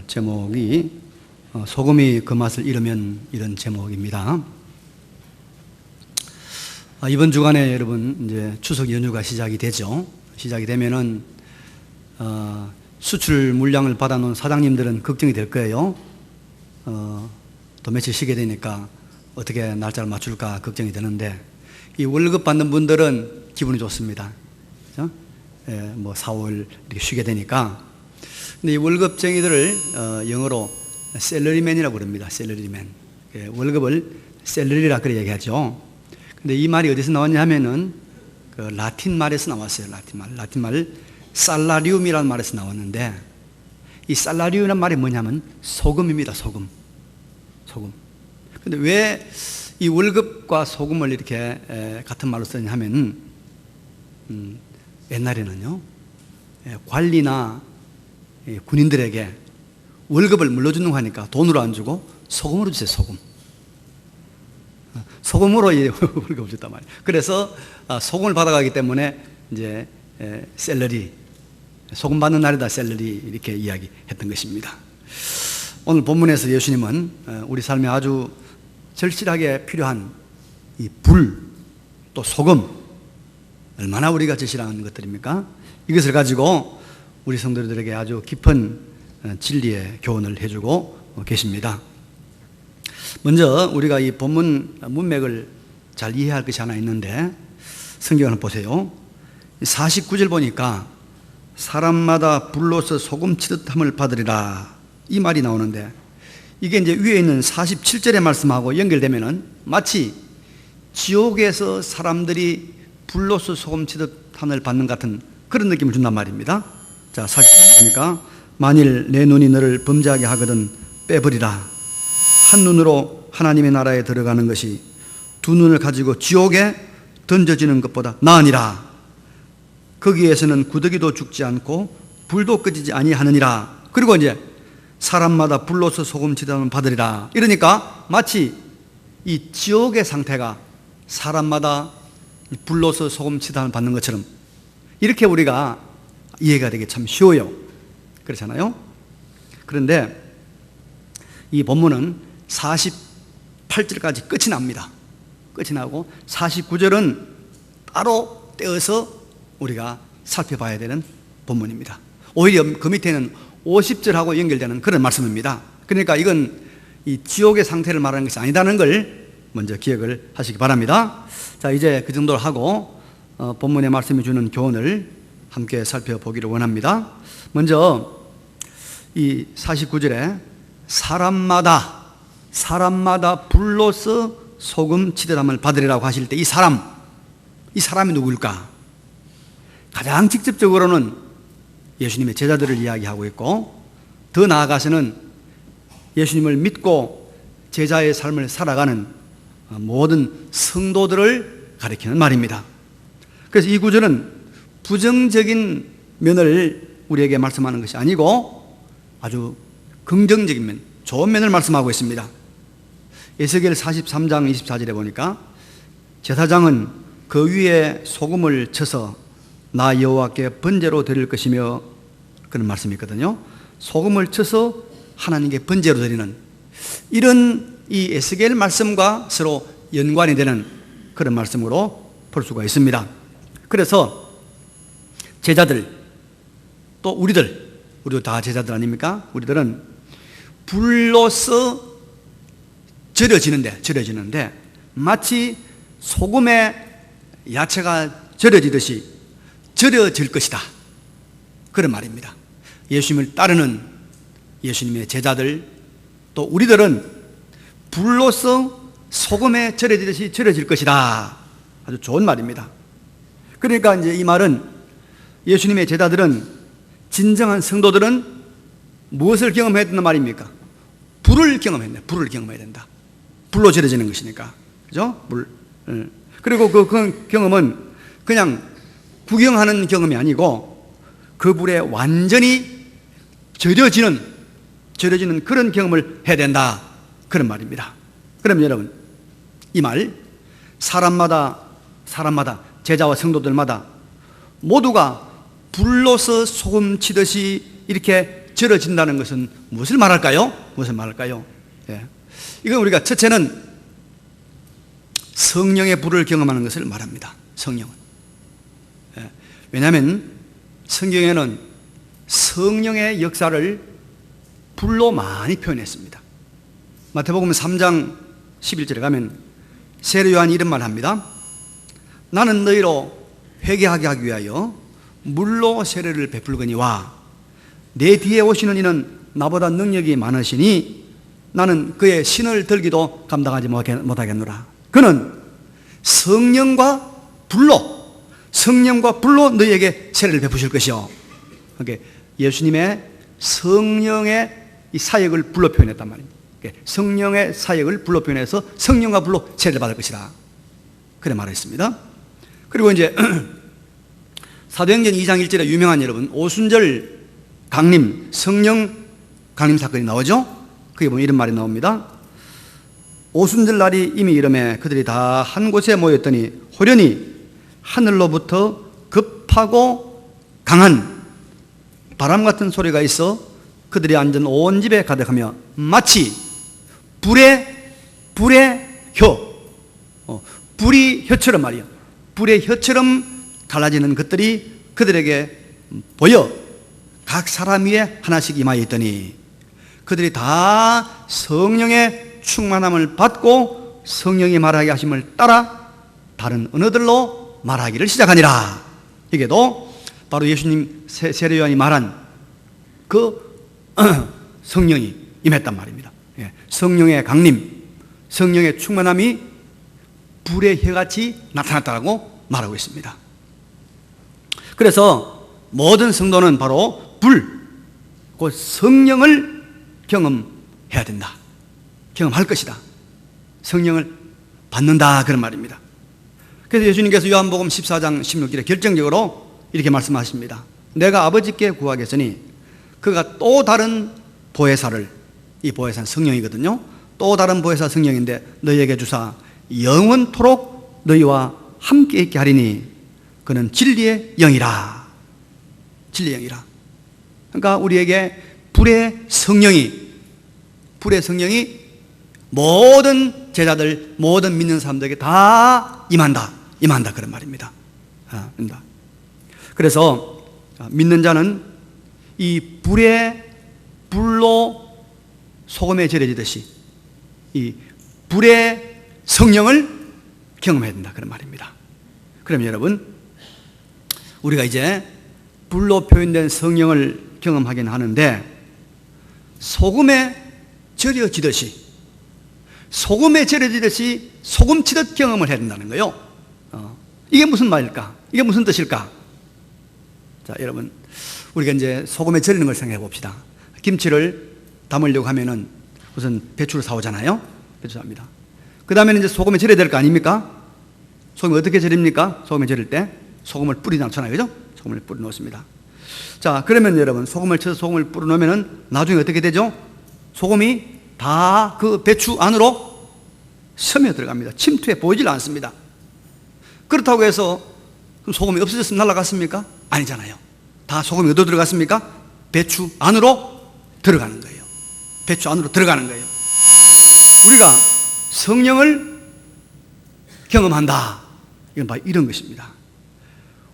제목이 소금이 그 맛을 잃으면 이런 제목입니다. 이번 주간에 여러분 이제 추석 연휴가 시작이 되죠. 시작이 되면은 수출 물량을 받아놓은 사장님들은 걱정이 될 거예요. 또 며칠 쉬게 되니까 어떻게 날짜를 맞출까 걱정이 되는데, 이 월급 받는 분들은 기분이 좋습니다. 그렇죠? 뭐 4월 이렇게 쉬게 되니까. 근데 이 월급쟁이들을 영어로 셀러리맨이라고 부릅니다. 셀러리맨. 월급을 셀러리라 그래 얘기하죠. 근데 이 말이 어디서 나왔냐 하면은 그 라틴 말에서 나왔어요. 라틴 말 살라리움이라는 말에서 나왔는데, 이 살라리움이라는 말이 뭐냐면 소금입니다. 소금. 근데 왜 이 월급과 소금을 이렇게 같은 말로 쓰냐 하면, 옛날에는요, 관리나 군인들에게 월급을 물려주는 거 하니까 돈으로 안 주고 소금으로 주세요. 소금으로 월급을 줬단 말이에요. 그래서 소금을 받아가기 때문에 이제 셀러리, 소금 받는 날이다 셀러리, 이렇게 이야기했던 것입니다. 오늘 본문에서 예수님은 우리 삶에 아주 절실하게 필요한 이 불, 또 소금, 얼마나 우리가 절실한 것들입니까? 이것을 가지고 우리 성도들에게 아주 깊은 진리의 교훈을 해주고 계십니다. 먼저 우리가 이 본문 문맥을 잘 이해할 것이 하나 있는데, 성경을 보세요. 49절 보니까 사람마다 불로서 소금 치듯함을 받으리라, 이 말이 나오는데, 이게 이제 위에 있는 47절의 말씀하고 연결되면은 마치 지옥에서 사람들이 불로서 소금 치듯함을 받는 같은 그런 느낌을 준단 말입니다. 자, 40절 보니까 만일 내 눈이 너를 범죄하게 하거든 빼버리라. 한 눈으로 하나님의 나라에 들어가는 것이 두 눈을 가지고 지옥에 던져지는 것보다 나으니라. 거기에서는 구더기도 죽지 않고 불도 꺼지지 아니하느니라. 그리고 이제 사람마다 불로서 소금 치듯함을 받으리라. 이러니까 마치 이 지옥의 상태가 사람마다 불로서 소금 치듯함을 받는 것처럼 이렇게 우리가 이해가 되기 참 쉬워요. 그렇잖아요? 그런데 이 본문은 48절까지 끝이 납니다. 끝이 나고 49절은 따로 떼어서 우리가 살펴봐야 되는 본문입니다. 오히려 그 밑에는 50절하고 연결되는 그런 말씀입니다. 그러니까 이건 이 지옥의 상태를 말하는 것이 아니다는 걸 먼저 기억을 하시기 바랍니다. 자, 이제 그 정도로 하고 본문의 말씀이 주는 교훈을 함께 살펴보기를 원합니다. 먼저 이 49절에 사람마다 불로서 소금 치듯함을 받으리라고 하실 때 이 사람이 누구일까? 가장 직접적으로는 예수님의 제자들을 이야기하고 있고, 더 나아가서는 예수님을 믿고 제자의 삶을 살아가는 모든 성도들을 가리키는 말입니다. 그래서 이 구절은 부정적인 면을 우리에게 말씀하는 것이 아니고 아주 긍정적인 면, 좋은 면을 말씀하고 있습니다. 에스겔 43장 24절에 보니까 제사장은 그 위에 소금을 쳐서 나 여호와께 번제로 드릴 것이며, 그런 말씀이 있거든요. 소금을 쳐서 하나님께 번제로 드리는, 이런 이 에스겔 말씀과 서로 연관이 되는 그런 말씀으로 볼 수가 있습니다. 그래서 제자들, 또 우리도 다 제자들 아닙니까? 우리들은 불로서 절여지는데 마치 소금에 야채가 절여지듯이 절여질 것이다, 그런 말입니다. 예수님을 따르는 예수님의 제자들, 또 우리들은 불로서 소금에 절여지듯이 절여질 것이다. 아주 좋은 말입니다. 그러니까 이제 이 말은 예수님의 제자들은, 진정한 성도들은 무엇을 경험해야 된단 말입니까? 불을 경험해야 된다. 불로 절여지는 것이니까. 그죠? 그리고 그 경험은 그냥 구경하는 경험이 아니고 그 불에 완전히 절여지는 그런 경험을 해야 된다, 그런 말입니다. 그럼 여러분, 이 말 사람마다 제자와 성도들마다 모두가 불로서 소금 치듯이 이렇게 절어진다는 것은 무엇을 말할까요? 무엇을 말할까요? 예. 이건 우리가 첫째는 성령의 불을 경험하는 것을 말합니다. 성령은. 예. 왜냐하면 성경에는 성령의 역사를 불로 많이 표현했습니다. 마태복음 3장 11절에 가면 세례 요한이 이런 말을 합니다. 나는 너희로 회개하게 하기 위하여 물로 세례를 베풀거니와 내 뒤에 오시는 이는 나보다 능력이 많으시니 나는 그의 신을 들기도 감당하지 못하겠노라. 그는 성령과 불로 너희에게 세례를 베푸실 것이요. 예수님의 성령의 이 사역을 불로 표현했단 말입니다. 성령의 사역을 불로 표현해서 성령과 불로 세례를 받을 것이다. 그래 말했습니다. 그리고 이제 사도행전 2장 1절에 유명한 여러분 오순절 강림, 성령 강림 사건이 나오죠. 거기 보면 이런 말이 나옵니다. 오순절 날이 이미 이름에 그들이 다 한 곳에 모였더니 호련히 하늘로부터 급하고 강한 바람 같은 소리가 있어 그들이 앉은 온 집에 가득하며 마치 불의 불이 혀처럼 말이요. 불의 혀처럼 갈라지는 것들이 그들에게 보여 각 사람 위에 하나씩 임하여 있더니 그들이 다 성령의 충만함을 받고 성령이 말하게 하심을 따라 다른 언어들로 말하기를 시작하니라. 이게도 바로 예수님 세례 요한이 말한 그 성령이 임했단 말입니다. 성령의 강림, 성령의 충만함이 불의 혀같이 나타났다고 말하고 있습니다. 그래서 모든 성도는 바로 그 성령을 경험해야 된다. 경험할 것이다. 성령을 받는다. 그런 말입니다. 그래서 예수님께서 요한복음 14장 16절에 결정적으로 이렇게 말씀하십니다. 내가 아버지께 구하겠으니 그가 또 다른 보혜사를, 이 보혜사는 성령이거든요. 또 다른 보혜사 성령인데 너희에게 주사 영원토록 너희와 함께 있게 하리니 그는 진리의 영이라. 진리의 영이라. 그러니까 우리에게 불의 성령이 모든 제자들, 모든 믿는 사람들에게 다 임한다 그런 말입니다. 그래서 믿는 자는 이 불로 소금에 절여지듯이 이 불의 성령을 경험해야 된다 그런 말입니다. 그럼 여러분, 우리가 이제 불로 표현된 성령을 경험하긴 하는데 소금에 절여지듯이 소금 치듯 경험을 해야 된다는 거예요. 이게 무슨 말일까? 이게 무슨 뜻일까? 자, 여러분, 우리가 이제 소금에 절이는 걸 생각해 봅시다. 김치를 담으려고 하면은 우선 배추를 사오잖아요. 배추 삽니다. 그 다음에는 이제 소금에 절여야 될 거 아닙니까? 소금을 어떻게 절입니까? 소금에 절일 때 소금을 뿌리지 않잖아요. 그죠? 소금을 뿌려 놓습니다. 자, 그러면 여러분, 소금을 쳐서 소금을 뿌려 놓으면은 나중에 어떻게 되죠? 소금이 다 그 배추 안으로 스며 들어갑니다. 침투해 보이질 않습니다. 그렇다고 해서 그럼 소금이 없어졌으면 날아갔습니까? 아니잖아요. 다 소금이 어디로 들어갔습니까? 배추 안으로 들어가는 거예요. 배추 안으로 들어가는 거예요. 우리가 성령을 경험한다. 이건 바로 이런 것입니다.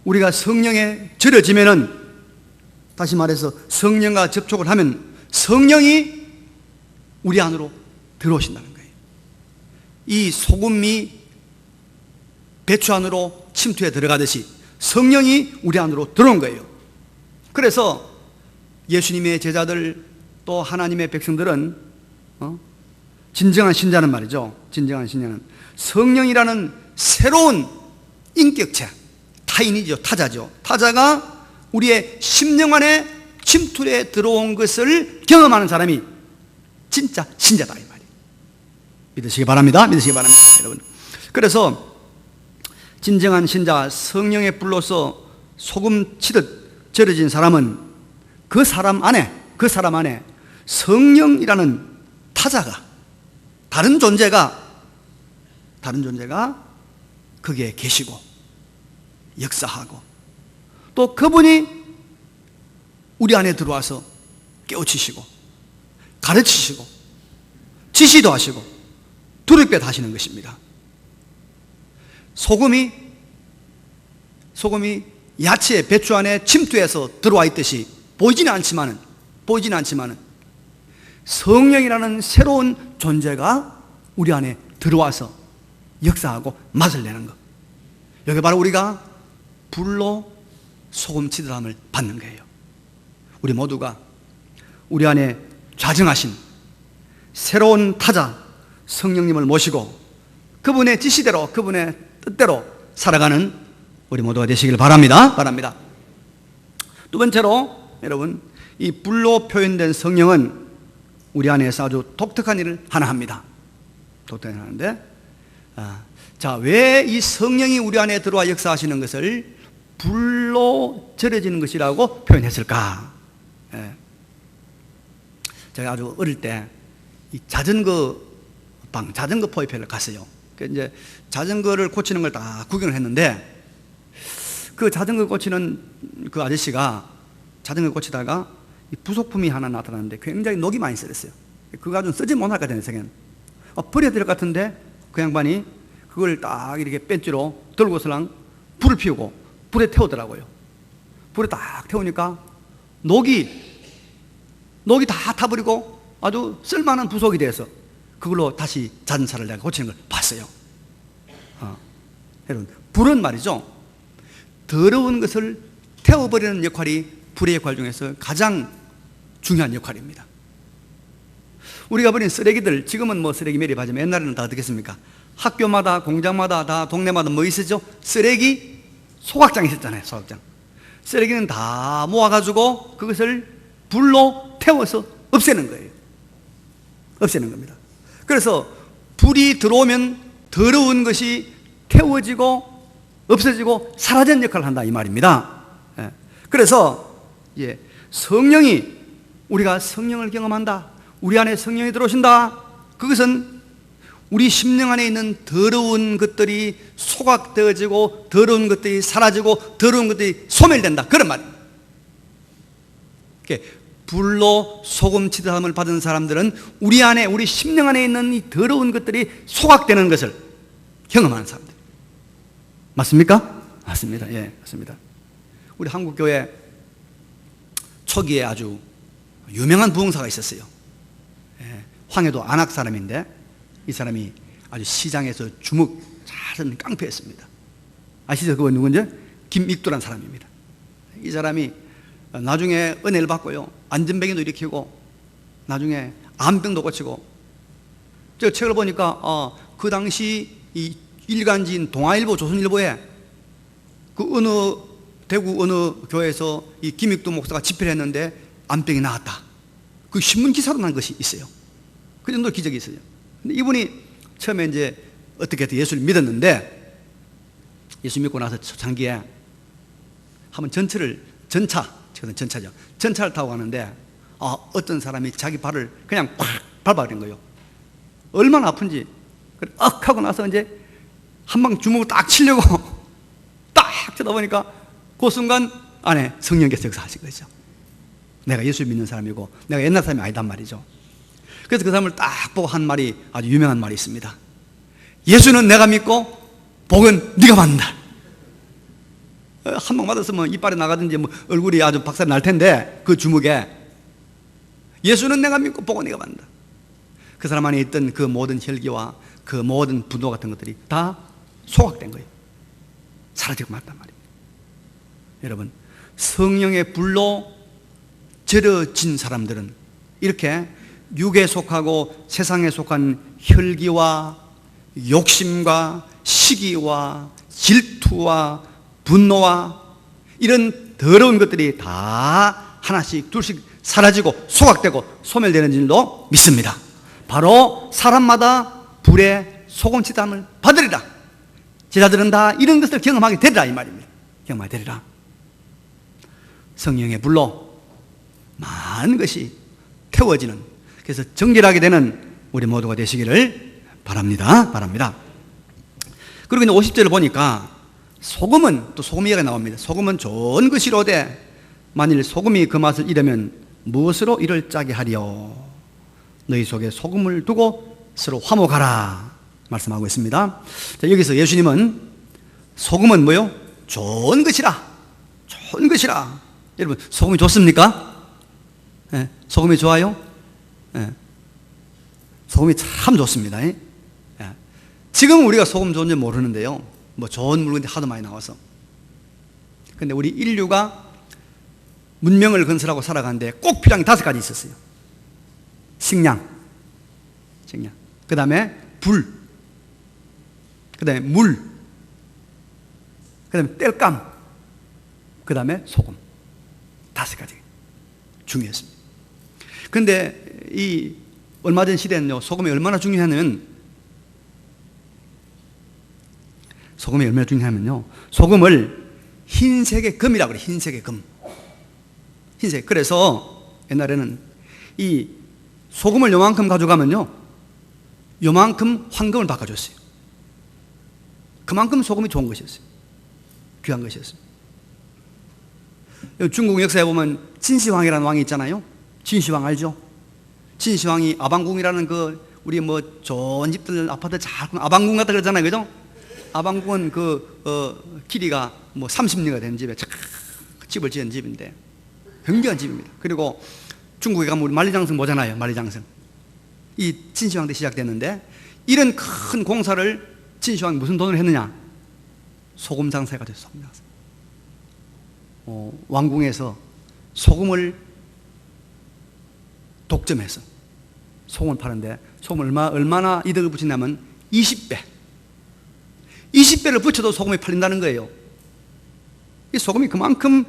우리가 성령에 절여지면은, 다시 말해서 성령과 접촉을 하면 성령이 우리 안으로 들어오신다는 거예요. 이 소금이 배추 안으로 침투해 들어가듯이 성령이 우리 안으로 들어온 거예요. 그래서 예수님의 제자들 또 하나님의 백성들은 진정한 신자는 말이죠. 진정한 신자는 성령이라는 새로운 인격체, 타인이죠. 타자죠. 타자가 우리의 심령 안에 침투해 들어온 것을 경험하는 사람이 진짜 신자다 이 말이에요. 믿으시기 바랍니다. 믿으시기 바랍니다, 여러분. 그래서 진정한 신자, 성령의 불로서 소금 치듯 절여진 사람은 그 사람 안에 성령이라는 타자가, 다른 존재가 거기에 계시고 역사하고 또 그분이 우리 안에 들어와서 깨우치시고 가르치시고 지시도 하시고 두렵게 하시는 것입니다. 소금이 야채, 배추 안에 침투해서 들어와 있듯이 보이지는 않지만은 성령이라는 새로운 존재가 우리 안에 들어와서 역사하고 맛을 내는 것. 여기 바로 우리가 불로 소금 치드람을 받는 거예요. 우리 모두가 우리 안에 좌정하신 새로운 타자 성령님을 모시고 그분의 지시대로, 그분의 뜻대로 살아가는 우리 모두가 되시길 바랍니다. 두 번째로 여러분, 이 불로 표현된 성령은 우리 안에서 아주 독특한 일을 하나 합니다. 독특한 일을 하는데, 자, 왜 이 성령이 우리 안에 들어와 역사하시는 것을 불로 절여지는 것이라고 표현했을까? 제가 아주 어릴 때 이 자전거 포입회를 갔어요. 이제 자전거를 고치는 걸 다 구경을 했는데, 그 자전거 고치는 그 아저씨가 자전거 고치다가 이 부속품이 하나 나타났는데 굉장히 녹이 많이 썰었어요. 그거 가지고 쓰지 못할 것 같아요, 생각에는. 버려야 될 것 같은데 그 양반이 그걸 딱 이렇게 벤치로 들고서랑 불을 피우고 불에 태우더라고요. 불에 딱 태우니까 녹이 다 타버리고 아주 쓸만한 부속이 돼서 그걸로 다시 자전차를 내가 고치는 걸 봤어요. 여러분, 불은 말이죠, 더러운 것을 태워버리는 역할이 불의 역할 중에서 가장 중요한 역할입니다. 우리가 버린 쓰레기들, 지금은 뭐 쓰레기 매립하지만 옛날에는 다 어떻게 했습니까? 학교마다, 공장마다, 다 동네마다 뭐 있었죠? 쓰레기 소각장이 있었잖아요. 소각장. 쓰레기는 다 모아가지고 그것을 불로 태워서 없애는 거예요. 없애는 겁니다. 그래서 불이 들어오면 더러운 것이 태워지고 없어지고 사라지는 역할을 한다, 이 말입니다. 그래서 성령이, 우리가 성령을 경험한다, 우리 안에 성령이 들어오신다, 그것은 우리 심령 안에 있는 더러운 것들이 소각되어지고 더러운 것들이 사라지고 더러운 것들이 소멸된다, 그런 말입니다. 불로 소금 치드함을 받은 사람들은 우리 안에, 우리 심령 안에 있는 이 더러운 것들이 소각되는 것을 경험하는 사람들. 맞습니까? 맞습니다. 예, 맞습니다. 우리 한국교회 초기에 아주 유명한 부흥사가 있었어요. 황해도 안악 사람인데 이 사람이 아주 시장에서 주먹 잘하는 깡패였습니다. 아시죠? 그거 누군지? 김익두란 사람입니다. 이 사람이 나중에 은혜를 받고요, 안전병도 일으키고 나중에 암병도 고치고, 제가 책을 보니까 그 당시 이 일간지인 동아일보, 조선일보에 그 어느 대구 어느 교회에서 이 김익두 목사가 집회를 했는데 암병이 나았다, 그 신문 기사로 난 것이 있어요. 그 정도 기적이 있어요. 근데 이분이 처음에 이제 어떻게 예수를 믿었는데, 예수 믿고 나서 초창기에 한번 전차를 타고 가는데 어떤 사람이 자기 발을 그냥 팍 밟아버린 거예요. 얼마나 아픈지. 억 하고 나서 이제 한 방 주먹을 딱 치려고 딱 쳐다보니까 그 순간 안에 성령께서 역사하신 거죠. 내가 예수 믿는 사람이고 내가 옛날 사람이 아니단 말이죠. 그래서 그 사람을 딱 보고 한 말이, 아주 유명한 말이 있습니다. 예수는 내가 믿고 복은 네가 받는다. 한 방 맞았으면 이빨이 나가든지 뭐 얼굴이 아주 박살이 날 텐데, 그 주먹에 예수는 내가 믿고 복은 네가 받는다. 그 사람 안에 있던 그 모든 혈기와 그 모든 분노 같은 것들이 다 소각된 거예요. 사라지고 말단 말이에요. 여러분, 성령의 불로 절여진 사람들은 이렇게 육에 속하고 세상에 속한 혈기와 욕심과 시기와 질투와 분노와 이런 더러운 것들이 다 하나씩 둘씩 사라지고 소각되고 소멸되는 줄로 믿습니다. 바로 사람마다 불에 소금 치담을 받으리라. 제자들은 다 이런 것을 경험하게 되리라, 이 말입니다. 경험하게 되리라. 성령의 불로 많은 것이 태워지는, 그래서 정결하게 되는 우리 모두가 되시기를 바랍니다. 그리고 이제 50절을 보니까 소금은 또 소금 이야기가 나옵니다. 소금은 좋은 것이로되 만일 소금이 그 맛을 잃으면 무엇으로 이를 짜게 하리요? 너희 속에 소금을 두고 서로 화목하라 말씀하고 있습니다. 자, 여기서 예수님은 소금은 뭐요? 좋은 것이라, 좋은 것이라. 여러분, 소금이 좋습니까? 예, 소금이 좋아요? 예, 소금이 참 좋습니다. 예. 지금 우리가 소금 좋은지 모르는데요, 뭐 좋은 물건이 하도 많이 나와서. 근데 우리 인류가 문명을 건설하고 살아가는데 꼭 필요한 게 5가지 있었어요. 식량, 그 다음에 불, 그 다음에 물, 그 다음에 땔감, 그 다음에 소금. 5가지 중요했습니다. 그런데 이 얼마 전 시대는요, 소금이 얼마나 중요하냐면, 소금을 흰색의 금이라고 그래요. 흰색의 금. 흰색. 그래서 옛날에는 이 소금을 요만큼 가져가면요, 요만큼 황금을 바꿔줬어요. 그만큼 소금이 좋은 것이었어요. 귀한 것이었어요. 중국 역사에 보면 진시황이라는 왕이 있잖아요. 진시황 알죠? 진시황이 아방궁이라는 우리 뭐 좋은 집들 아파트 잘 아방궁 같다 그러잖아요. 그죠? 아방궁은 길이가 뭐 30리가 되는 집에 집을 지은 집인데 굉장한 집입니다. 그리고 중국에 가면 우리 만리장성 보잖아요. 만리장성. 이 진시황 때 시작됐는데, 이런 큰 공사를 진시황이 무슨 돈을 했느냐? 소금 장사가 됐어요. 소금 장사. 왕궁에서 소금을 독점해서 소금을 파는데, 소금을 얼마나 이득을 붙이냐면 20배를 붙여도 소금이 팔린다는 거예요. 이 소금이 그만큼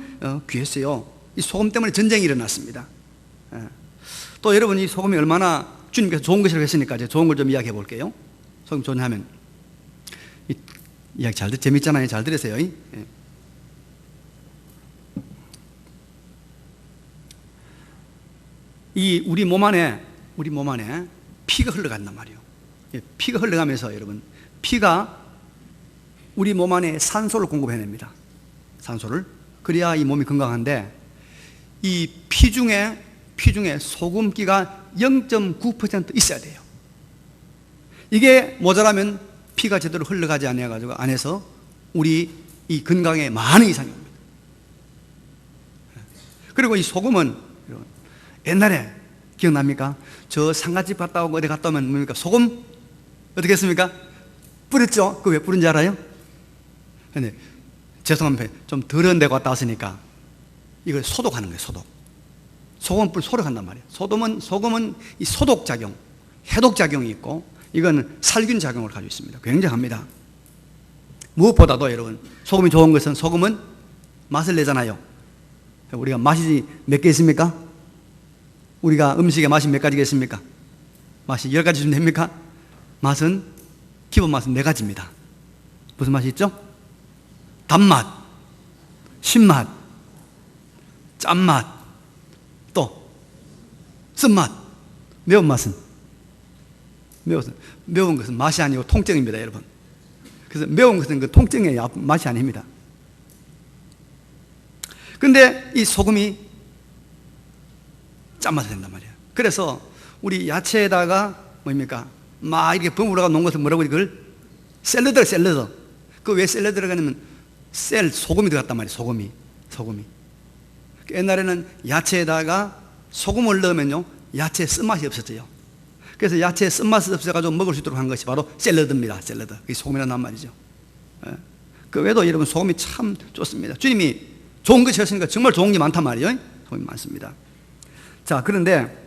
귀했어요. 이 소금 때문에 전쟁이 일어났습니다. 또 여러분, 이 소금이 얼마나 주님께서 좋은 것이라고 했으니까 이제 좋은 걸 좀 이야기해 볼게요. 소금 좋냐면, 이야기 재밌잖아요. 잘 들으세요. 이 우리 몸 안에 피가 흘러간단 말이에요. 피가 흘러가면서 여러분, 피가 우리 몸 안에 산소를 공급해냅니다. 산소를. 그래야 이 몸이 건강한데, 이 피 중에 소금기가 0.9% 있어야 돼요. 이게 모자라면 피가 제대로 흘러가지 않아가지고 안에서 우리 이 건강에 많은 이상이 옵니다. 그리고 이 소금은 옛날에 기억납니까? 저 상가집 갔다 오고 어디 갔다 오면 뭡니까? 소금 어떻게 했습니까? 뿌렸죠? 그거 왜 뿌린지 알아요? 근데 죄송합니다. 좀 더러운 데 갔다 왔으니까 이걸 소독하는 거예요. 소금을 소독한단 말이에요. 소금은 이 소독작용, 해독작용이 있고, 이건 살균작용을 가지고 있습니다. 굉장합니다. 무엇보다도 여러분, 소금이 좋은 것은, 소금은 맛을 내잖아요. 우리가 맛이 몇 개 있습니까? 우리가 음식의 맛이 몇 가지겠습니까? 맛이 10가지 좀 됩니까? 기본 맛은 4가지입니다. 무슨 맛이 있죠? 단맛, 신맛, 짠맛, 또 쓴맛. 매운맛은? 매운 것은 맛이 아니고 통증입니다, 여러분. 그래서 매운 것은 그 통증의 맛이 아닙니다. 근데 이 소금이 짠맛이 된단 말이에요. 그래서 우리 야채에다가 뭡니까? 막 이렇게 버무려가 놓은 것을 뭐라고 그걸? 샐러드. 그 왜 샐러드를 하냐면 소금이 들어갔단 말이에요. 소금이. 옛날에는 야채에다가 소금을 넣으면요, 야채 쓴맛이 없어져요. 그래서 야채에 쓴맛이 없어가지고 먹을 수 있도록 한 것이 바로 샐러드입니다. 샐러드. 그게 소금이라는 말이죠. 그 외에도 여러분, 소금이 참 좋습니다. 주님이 좋은 것이 었으니까 정말 좋은 게 많단 말이에요. 소금이 많습니다. 자, 그런데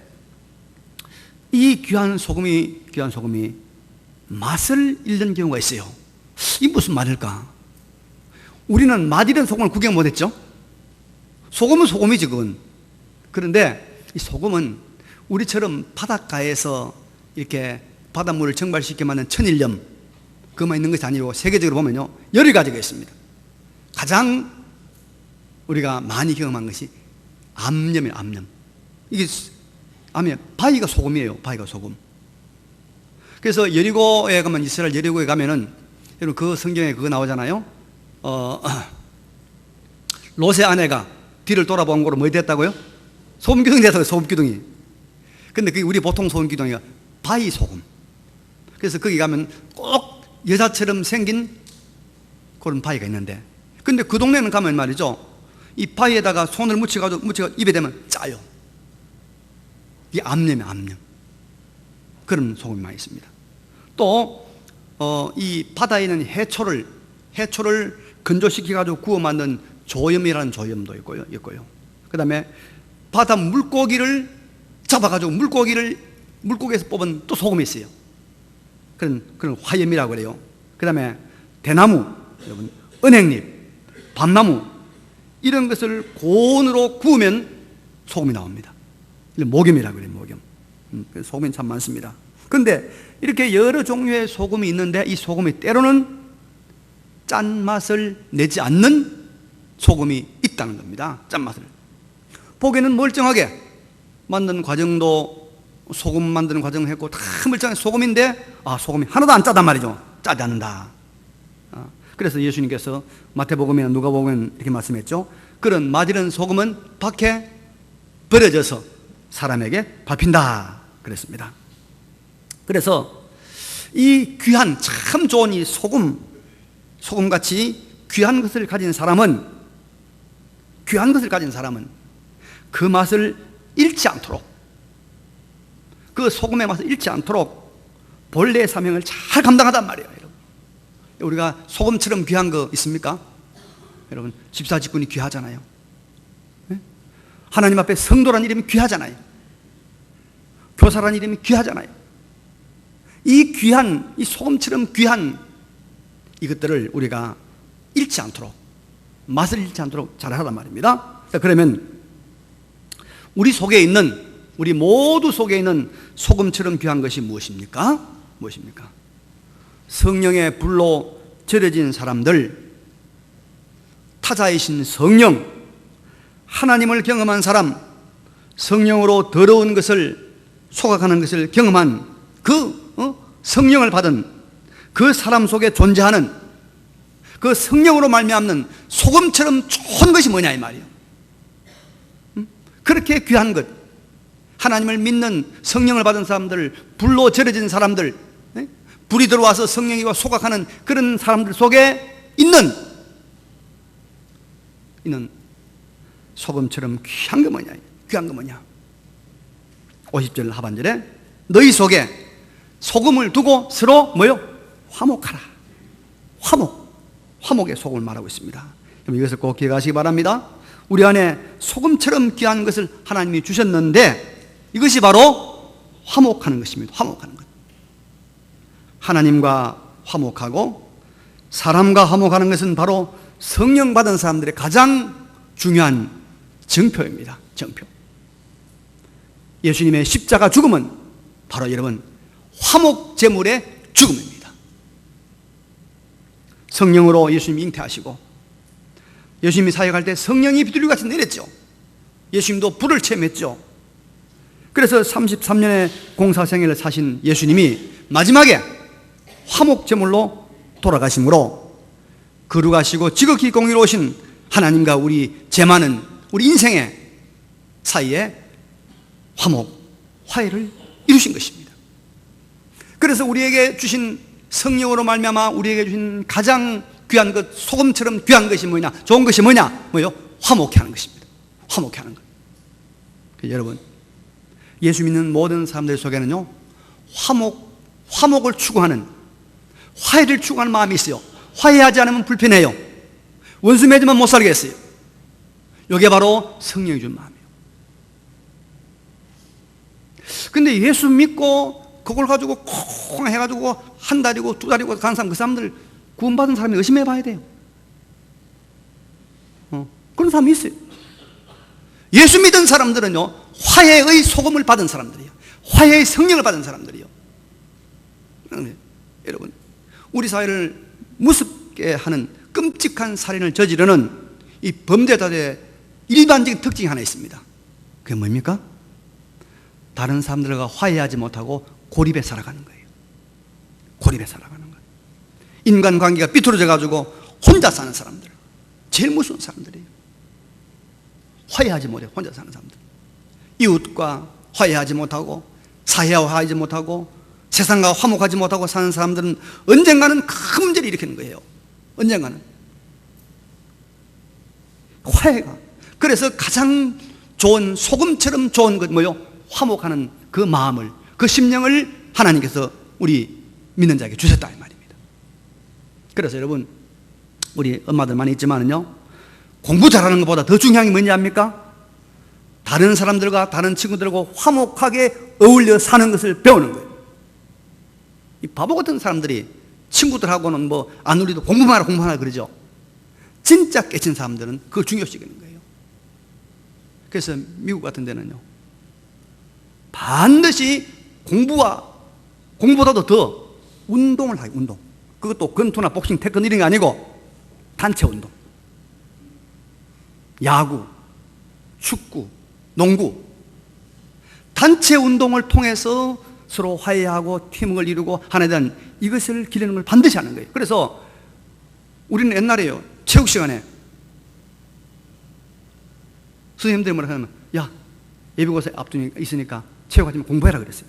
이 귀한 소금이 맛을 잃는 경우가 있어요. 이 무슨 말일까? 우리는 맛 잃은 소금을 구경 못했죠? 소금은 소금이지, 그건. 그런데 이 소금은 우리처럼 바닷가에서 이렇게 바닷물을 증발시키게 만든 천일염, 그것만 있는 것이 아니고 세계적으로 보면요, 여러 가지가 있습니다. 가장 우리가 많이 경험한 것이 암염이에요. 암염. 이게 바위가 소금이에요. 바위가 소금. 그래서 여리고에 가면, 이스라엘 여리고에 가면은, 여러분 그 성경에 그거 나오잖아요. 롯의 아내가 뒤를 돌아본 거로 뭐 됐다고요? 소금기둥이 돼서 소금기둥이. 근데 그게 우리 보통 소금기둥이가 바위 소금. 그래서 거기 가면 꼭 여자처럼 생긴 그런 바위가 있는데, 근데 그 동네는 가면 말이죠, 이 바위에다가 손을 묻혀가지고 입에 대면 짜요. 이게 암염이에요, 암염. 그런 소금이 많이 있습니다. 또 이 바다에 있는 해초를 건조시켜가지고 구워 만든 조염이라는 조염도 있고요. 그 다음에 바다 물고기를 잡아가지고 물고기에서 뽑은 또 소금이 있어요. 그런 화염이라고 그래요. 그 다음에 대나무, 여러분, 은행잎, 밤나무, 이런 것을 고온으로 구우면 소금이 나옵니다. 목염이라고 그래요, 목염. 소금이 참 많습니다. 그런데 이렇게 여러 종류의 소금이 있는데, 이 소금이 때로는 짠맛을 내지 않는 소금이 있다는 겁니다. 짠맛을. 보기에는 멀쩡하게 만든 과정도 소금 만드는 과정을 했고 다 멀쩡하게 소금인데, 소금이 하나도 안 짜단 말이죠. 짜지 않는다. 그래서 예수님께서 마태복음이나 누가복음에 이렇게 말씀했죠. 그런 맞이른 소금은 밖에 버려져서 사람에게 밟힌다 그랬습니다. 그래서 이 귀한, 참 좋은 이 소금같이 귀한 것을 가진 사람은 그 맛을 잃지 않도록, 그 소금의 맛을 잃지 않도록 본래의 사명을 잘 감당하단 말이에요. 여러분, 우리가 소금처럼 귀한 거 있습니까? 여러분, 집사직분이 귀하잖아요. 네? 하나님 앞에 성도란 이름이 귀하잖아요. 교사란 이름이 귀하잖아요. 이 귀한, 이 소금처럼 귀한 이것들을 우리가 잃지 않도록, 맛을 잃지 않도록 잘 하란 말입니다. 그러면 우리 모두 속에 있는 소금처럼 귀한 것이 무엇입니까? 성령의 불로 절여진 사람들, 타자이신 성령, 하나님을 경험한 사람, 성령으로 더러운 것을 소각하는 것을 경험한 그 성령을 받은 그 사람 속에 존재하는 그 성령으로 말미암는 소금처럼 좋은 것이 뭐냐 이 말이에요. 그렇게 귀한 것, 하나님을 믿는 성령을 받은 사람들, 불로 절여진 사람들, 불이 들어와서 성령이 소각하는 그런 사람들 속에 있는 소금처럼 귀한 거 뭐냐? 50절 하반절에 너희 속에 소금을 두고 서로 화목하라. 화목의 소금을 말하고 있습니다. 이것을 꼭 기억하시기 바랍니다. 우리 안에 소금처럼 귀한 것을 하나님이 주셨는데, 이것이 바로 화목하는 것입니다. 화목하는 것. 하나님과 화목하고 사람과 화목하는 것은 바로 성령 받은 사람들의 가장 중요한 정표입니다. 정표. 예수님의 십자가 죽음은 바로 여러분 화목 제물의 죽음입니다. 성령으로 예수님이 잉태하시고 예수님이 사역할 때 성령이 비둘기같이 내렸죠. 예수님도 불을 체험했죠. 그래서 33년의 공사생애를 사신 예수님이 마지막에 화목 제물로 돌아가심으로 거룩하시고 지극히 공의로우신 하나님과 우리 죄 많은 우리 인생의 사이에 화해를 이루신 것입니다. 그래서 우리에게 주신 성령으로 말미암아 우리에게 주신 가장 귀한 것, 소금처럼 귀한 것이 뭐냐, 좋은 것이 뭐냐, 화목해 하는 것입니다. 화목해 하는 것. 여러분, 예수 믿는 모든 사람들 속에는요, 화목을 추구하는, 화해를 추구하는 마음이 있어요. 화해하지 않으면 불편해요. 원수 맺으면 못 살겠어요. 이게 바로 성령이 준 마음이에요. 근데 예수 믿고 그걸 가지고 콩 해가지고 한 달이고 두 달이고 간 사람, 그 사람들 구원받은 사람이 의심해 봐야 돼요. 그런 사람이 있어요. 예수 믿은 사람들은요, 화해의 소금을 받은 사람들이에요. 화해의 성령을 받은 사람들이에요. 여러분, 우리 사회를 무섭게 하는 끔찍한 살인을 저지르는 이 범죄자들의 일반적인 특징이 하나 있습니다. 그게 뭡니까? 다른 사람들과 화해하지 못하고 고립에 살아가는 거예요. 고립에 살아가는 거예요. 인간관계가 삐뚤어져 가지고 혼자 사는 사람들, 제일 무서운 사람들이에요. 화해하지 못해 혼자 사는 사람들. 이웃과 화해하지 못하고 사회화하지 못하고 세상과 화목하지 못하고 사는 사람들은 언젠가는 큰 문제를 일으키는 거예요. 언젠가는 화해가. 그래서 가장 좋은, 소금처럼 좋은 것 뭐요? 화목하는 그 마음을, 그 심령을 하나님께서 우리 믿는 자에게 주셨다 이 말입니다. 그래서 여러분, 우리 엄마들 많이 있지만은요, 공부 잘하는 것보다 더 중요한 게 뭔지 압니까? 다른 사람들과 다른 친구들과 화목하게 어울려 사는 것을 배우는 거예요. 이 바보 같은 사람들이 친구들하고는 뭐 안 어울리도 공부만 하라 공부만 하라 그러죠. 진짜 깨친 사람들은 그걸 중요시 여기는 거예요. 그래서 미국 같은 데는요, 반드시 공부보다도 더 운동을 하요. 운동. 그것도 권투나 복싱, 태권도 이런 게 아니고 단체 운동. 야구, 축구, 농구. 단체 운동을 통해서 서로 화해하고 팀워크를 이루고 하나에 대한 이것을 기르는 걸 반드시 하는 거예요. 그래서 우리는 옛날에요, 체육 시간에 선생님들이 뭐라 하면, 야, 예비고사 앞두고 있으니까 체육하지 말고 공부해라 그랬어요.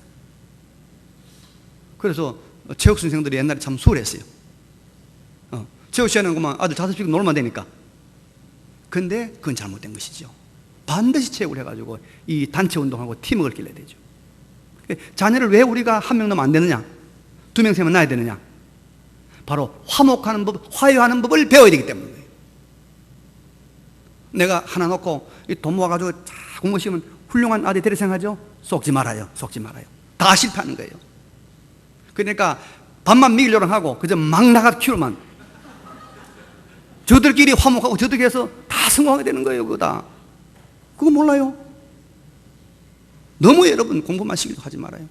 그래서 체육 선생들이 옛날에 참 수월했어요. 체육 시간에는 그만 아들 자습시키고 놀면 되니까. 근데 그건 잘못된 것이죠. 반드시 체육을 해가지고 이 단체 운동하고 팀워크를 길러야 되죠. 자녀를 왜 우리가 한 명 넣으면 안 되느냐, 두 명 세면 낳아야 되느냐, 바로 화목하는 법, 화해하는 법을 배워야 되기 때문이에요. 내가 하나 놓고 돈 모아가지고 공부 시키면 훌륭한 아들 대리생하죠? 속지 말아요. 속지 말아요. 다 실패하는 거예요. 그러니까 반만 미기려고 하고 그저 막 나가 키우면 저들끼리 화목하고 저들끼리 해서 다 성공하게 되는 거예요. 그거 다. 그거 몰라요? 너무 여러분 공부만 시키려고 하지 말아요.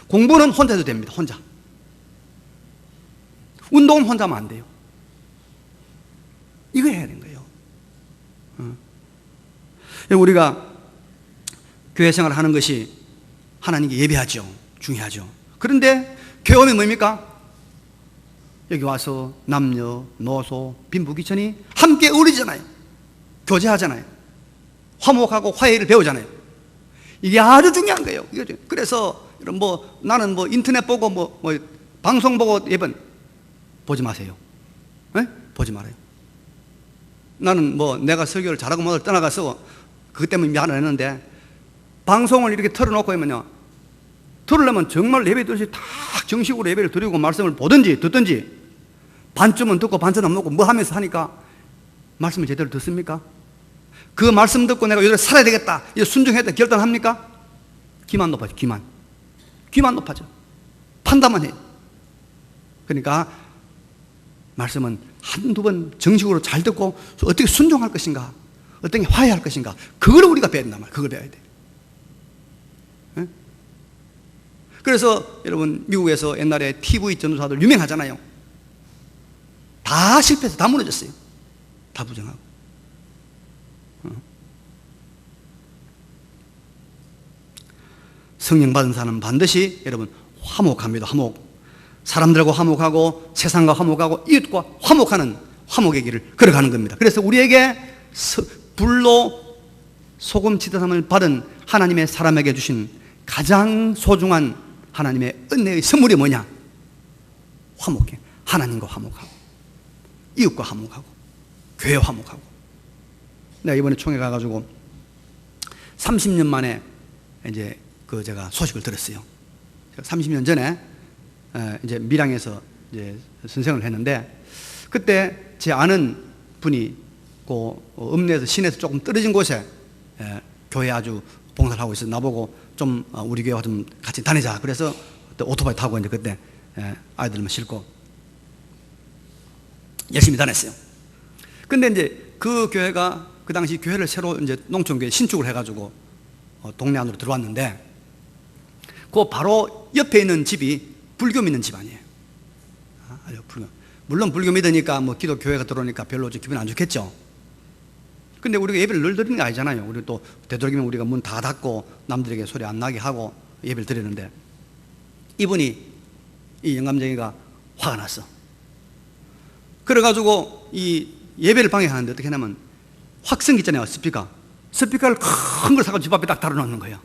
공부는 혼자 해도 됩니다. 혼자. 운동은 혼자 하면 안 돼요. 이거 해야 되는 거예요. 우리가 교회 생활을 하는 것이 하나님께 예배하죠. 중요하죠. 그런데 교회 오면 뭡니까? 여기 와서 남녀, 노소, 빈부귀천이 함께 어울리잖아요. 교제하잖아요. 화목하고 화해를 배우잖아요. 이게 아주 중요한 거예요. 그래서 나는 인터넷 보고 방송 보고 예배 보지 마세요. 네? 보지 말아요. 나는 내가 설교를 잘하고 못을 떠나가서 그것 때문에 미안을 했는데, 방송을 이렇게 틀어놓고 하면요, 들으려면 정말 예배 드듯이 다 정식으로 예배를 드리고 말씀을 보든지 듣든지, 반쯤은 듣고 반쯤은 안 듣고 하면서 하니까 말씀을 제대로 듣습니까? 그 말씀 듣고 내가 요즘 살아야 되겠다, 이제 순종했다 결단합니까? 기만 높아져. 기만 높아져. 판단만 해요. 그러니까 말씀은 한두 번 정식으로 잘 듣고 어떻게 순종할 것인가, 어떻게 화해할 것인가, 그걸 우리가 배워야 된단 말이에요. 그걸 배워야 돼. 네? 그래서 여러분, 미국에서 옛날에 TV 전도사들 유명하잖아요. 다 실패해서 다 무너졌어요. 다 부정하고. 성령 받은 사람은 반드시 여러분 화목합니다. 화목. 사람들과 화목하고 세상과 화목하고 이웃과 화목하는 화목의 길을 걸어가는 겁니다. 그래서 우리에게 불로 소금 치듯함을 받은 하나님의 사람에게 주신 가장 소중한 하나님의 은혜의 선물이 뭐냐? 화목해. 하나님과 화목하고 이웃과 화목하고 교회 화목하고. 내가 이번에 총회 가가지고 30년 만에 이제 제가 소식을 들었어요. 30년 전에 이제 밀양에서 이제 선생을 했는데, 그때 제 아는 분이 그 읍내에서 시내에서 조금 떨어진 곳에 교회 아주 봉사를 하고 있어서 나보고 좀 우리 교회 좀 같이 다니자. 그래서 오토바이 타고 이제 그때 아이들만 싣고 열심히 다녔어요. 근데 이제 그 교회가 그 당시 교회를 새로 이제 농촌교회 신축을 해가지고 동네 안으로 들어왔는데, 그 바로 옆에 있는 집이 불교 믿는 집 아니에요. 불교. 물론 불교 믿으니까 기도 교회가 들어오니까 별로 기분 안 좋겠죠. 근데 우리가 예배를 늘 드리는 게 아니잖아요. 우리 또 되도록이면 우리가 문 다 닫고 남들에게 소리 안 나게 하고 예배를 드리는데, 이분이, 이 영감쟁이가 화가 났어. 그래가지고 이 예배를 방해하는데 어떻게 하냐면, 확성기 있잖아요. 스피커. 스피커를 큰 걸 사고 집 앞에 딱 달아놓는 거예요.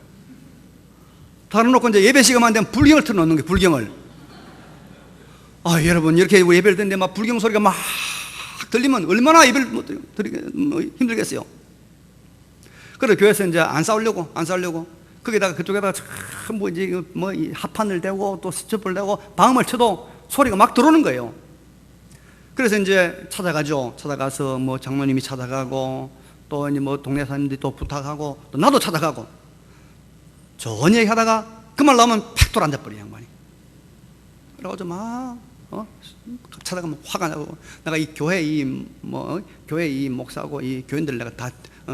달아놓고 이제 예배 시간만 되면 불경을 틀어놓는 거예요. 불경을. 아, 여러분, 이렇게 예배를 듣는데 막 불경 소리가 막 들리면 얼마나 예배를 드리기 힘들겠어요. 그래서 교회에서 이제 안 싸우려고 거기다가 그쪽에다가 뭐 이제 뭐 합판을 대고 또 스톱을 대고 방음을 쳐도 소리가 막 들어오는 거예요. 그래서 이제 찾아가서 뭐 장로님이 찾아가고 또 이제 뭐 동네 사람들이 또 부탁하고 또 나도 찾아가고 좋은 얘기 하다가 그 말 나오면 팍 돌아앉아버려 양반이. 그래가지고 막 찾아가면 화가 나고 내가 이 교회 교회 이 목사하고 이 교인들 내가 다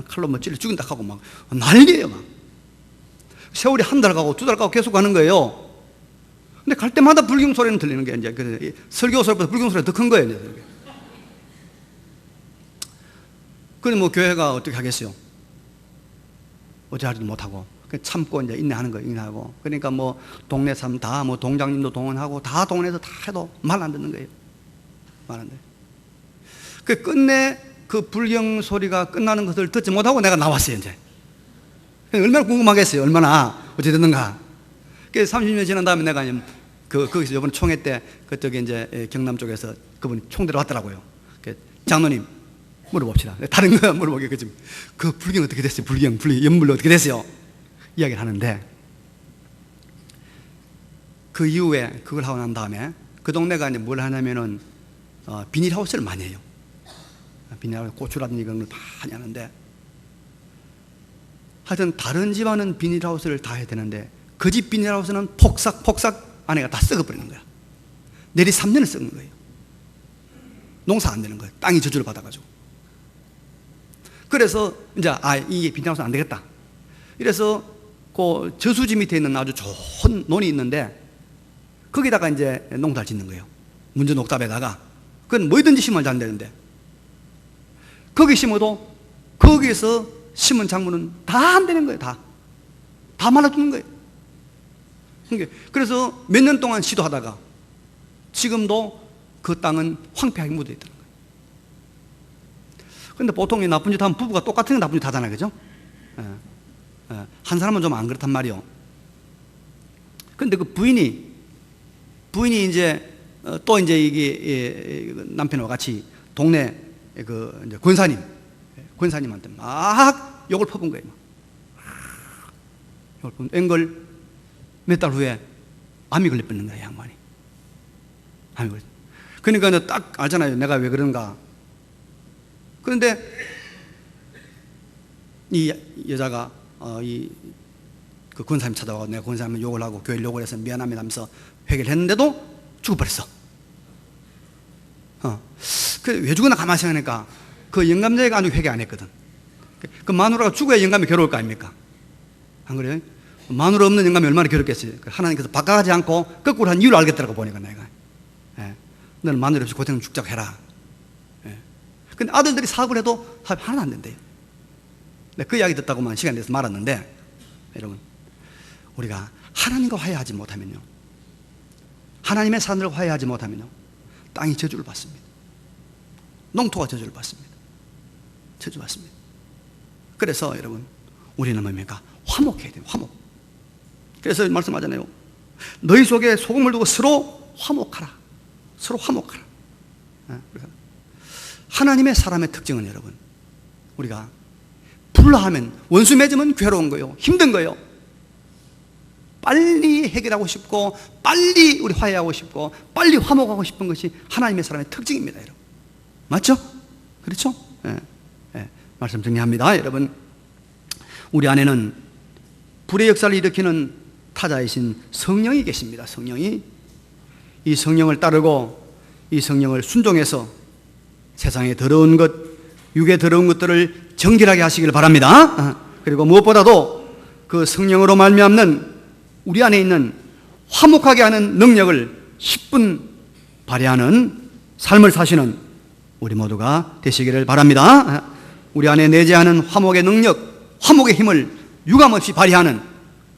칼로 뭐 찔러 죽인다 하고 막 난리예요. 막 세월이 한 달 가고 두 달 가고 계속 가는 거예요. 근데 갈 때마다 불경 소리는 들리는 게 이제 설교 소리보다 불경 소리가 더 큰 거예요. 이제. 그럼 뭐 교회가 어떻게 하겠어요? 어찌하지도 못하고 참고 이제 인내하는 거예요. 인내하고. 그러니까 뭐 동네 사람 다 뭐 동장님도 동원하고 다 동원해서 다 해도 말 안 듣는 거예요. 말 안 돼. 그 끝내 그 불경 소리가 끝나는 것을 듣지 못하고 내가 나왔어요. 이제 얼마나 궁금하겠어요. 얼마나 어찌 됐는가. 그래서 30년 지난 다음에 내가 거기서 이번 총회 때 그쪽에 이제 경남 쪽에서 그분이 총 들어왔더라고요. 장로님 물어봅시다. 다른 거 물어보겠지. 그 불경 어떻게 됐어요? 불경 연물 어떻게 됐어요? 이야기를 하는데 그 이후에 그걸 하고 난 다음에 그 동네가 이제 뭘 하냐면은 비닐하우스를 많이 해요. 비닐하우스 고추라든지 이런 걸 많이 하는데 하여튼 다른 집안은 비닐하우스를 다 해야 되는데 그 집 비닐하우스는 폭삭 안에가 다 썩어버리는 거야. 내리 3년을 썩는 거예요. 농사 안 되는 거예요. 땅이 저주를 받아가지고. 그래서 이제 이게 비닐하우스는 안 되겠다. 이래서 그 저수지 밑에 있는 아주 좋은 논이 있는데 거기다가 이제 농사를 짓는 거예요. 문전 옥답에다가. 그건 뭐든지 심으면 안 되는데 거기 심어도 거기에서 심은 작물은 다 안 되는 거예요. 다 말라 죽는 거예요. 그래서 몇 년 동안 시도하다가 지금도 그 땅은 황폐하게 묻어 있다는 거예요. 그런데 보통 이 나쁜 짓 하면 부부가 똑같은 나쁜 짓 하잖아요. 그죠? 한 사람은 좀 안 그렇단 말이요. 그런데 그 부인이 이제 또 이제 이게 남편과 같이 동네 그 이제 권사님한테 막 욕을 퍼본 거예요. 욕을 퍼본 앵걸 몇 달 후에 암이 걸려버리는 거예요, 양반이. 암이 걸려. 그러니까 딱 알잖아요. 내가 왜 그런가. 그런데 이 여자가 그 권사님 찾아와서 내가 권사님 욕을 하고 교회를 욕을 해서 미안합니다 하면서 회개를 했는데도 죽어버렸어. 왜 죽었나 가만히 생각하니까 그 영감자가 아직 회개 안 했거든. 그 마누라가 죽어야 영감이 괴로울 거 아닙니까? 안 그래요? 마누라 없는 영감이 얼마나 괴롭겠어요. 하나님께서 바꿔가지 않고 거꾸로 한 이유를 알겠더라고 보니까 내가. 너는 마누라 없이 고생 죽자고 해라. 근데 아들들이 사업을 해도 사업이 하나도 안 된대요. 그 이야기 듣다고만 시간 내서 말았는데 여러분 우리가 하나님과 화해하지 못하면요 하나님의 사람들과 화해하지 못하면요 땅이 저주를 받습니다. 농토가 저주를 받습니다. 저주받습니다. 그래서 여러분 우리는 뭡니까? 화목해야 돼요. 화목. 그래서 말씀하잖아요. 너희 속에 소금을 두고 서로 화목하라. 서로 화목하라. 하나님의 사람의 특징은 여러분 우리가 불화하면 원수 맺으면 괴로운 거예요. 힘든 거예요. 빨리 해결하고 싶고 빨리 우리 화해하고 싶고 빨리 화목하고 싶은 것이 하나님의 사람의 특징입니다. 여러분 맞죠? 그렇죠? 말씀 정리합니다. 여러분 우리 안에는 불의 역사를 일으키는 타자이신 성령이 계십니다. 성령이 이 성령을 따르고 이 성령을 순종해서 세상의 더러운 것 육의 더러운 것들을 정결하게 하시길 바랍니다. 그리고 무엇보다도 그 성령으로 말미암는 우리 안에 있는 화목하게 하는 능력을 10분 발휘하는 삶을 사시는 우리 모두가 되시기를 바랍니다. 우리 안에 내재하는 화목의 능력, 화목의 힘을 유감없이 발휘하는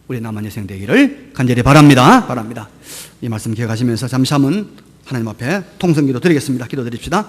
우리 남한 여생 되기를 간절히 바랍니다. 이 말씀 기억하시면서 잠시 한번 하나님 앞에 통성기도 드리겠습니다. 기도드립시다.